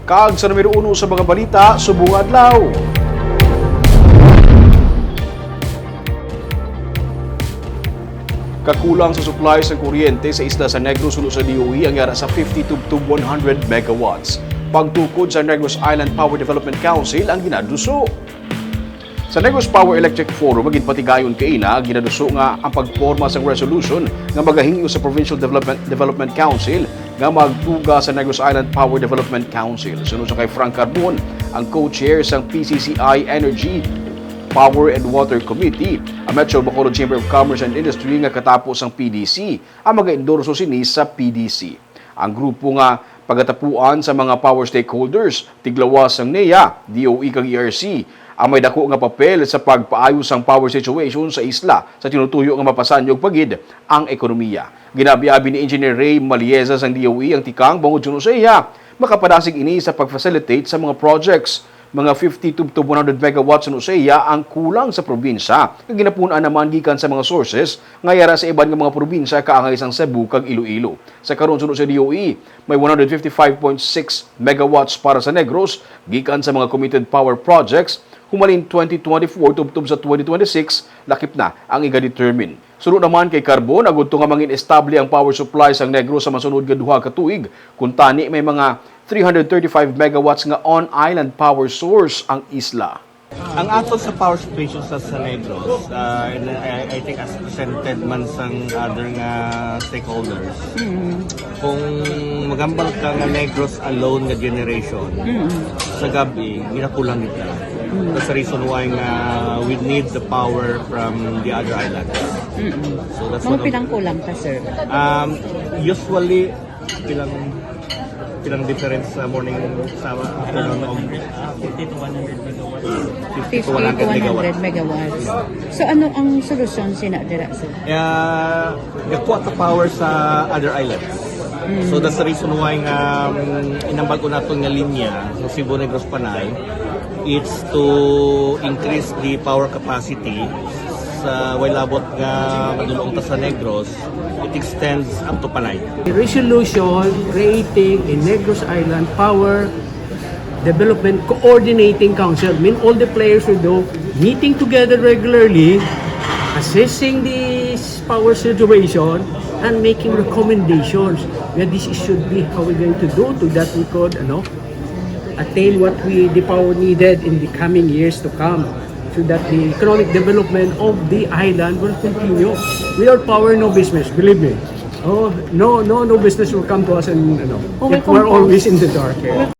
Kag sa numero 1 sa mga balita, subong adlaw. Kakulang sa supplies ng kuryente sa isla sa Negros sulod sa DOE ang yara sa 50 to 100 megawatts. Pagtukod sa Negros Island Power Development Council ang ginaduso. Sa Negros Power Electric Forum, maging patigayon kaina, ginaduso nga ang pagporma sa resolution nga magahingi sa Provincial Development Council nga magtuga sa Negros Island Power Development Council. Sunod sa kay Frank Carbon, ang co-chair sa PCCI Energy, Power and Water Committee, ang Metro Bacolod Chamber of Commerce and Industry nga katapos ang PDC, ang mag-endorso sini sa PDC. Ang grupo nga pagatapuan sa mga power stakeholders, tiglawas ang NEA, DOE kag ERC, ang may dako nga papel sa pagpaayos ang power situation sa isla sa tinutuyo nga mapasanyog pagid ang ekonomiya. Ginabi-abi ni Engineer Ray Malieza sang DOE ang tikang bangod suno sa iya, makapadasig ini sa pag-facilitate sa mga projects. Mga 50 to 100 megawatts sa iya ang kulang sa probinsya nga ginapunan naman gikan sa mga sources nga yara sa iban nga mga probinsya kaangay sang Cebu kag Iloilo. Sa karon sunod sa DOE, may 155.6 megawatts para sa Negros gikan sa mga committed power projects. Humalin 2024 tubtob sa 2026, lakip na ang iga-determine. Sunod naman kay Carbon, agud nga mangin estable ang power supply sang Negros sa masunod nga duha ka tuig, kung tani may mga 335 megawatts nga on-island power source ang isla. Ang atol sa power situation sa Negros, and I think as presented man sang other nga stakeholders, kung magambal ka nga Negros alone nga generation, sa gabi, ginakulang nila. That's the reason why we need the power from the other islands. So that's Mga pilang kulang ka, sir? Usually, pilang difference sa morning sa afternoon of 50 to 100 megawatts. So ano ang solusyon sinadira, sir? Nakuha sa power sa other islands. So that's the reason why inambag ko nato nga linya sa Cebu Negros Panay. It's to increase the power capacity sa wailabot nga madulong ta sa Negros. It extends up to Panay. The resolution creating a Negros Island Power Development Coordinating Council. I mean, all the players will do meeting together regularly, assessing this power situation, and making recommendations where this should be, how we're going to do to that we could attain what the power needed in the coming years to come, so that the economic development of the island will continue. Without power, no business, believe me. No business will come to us, and if we're always in the dark here.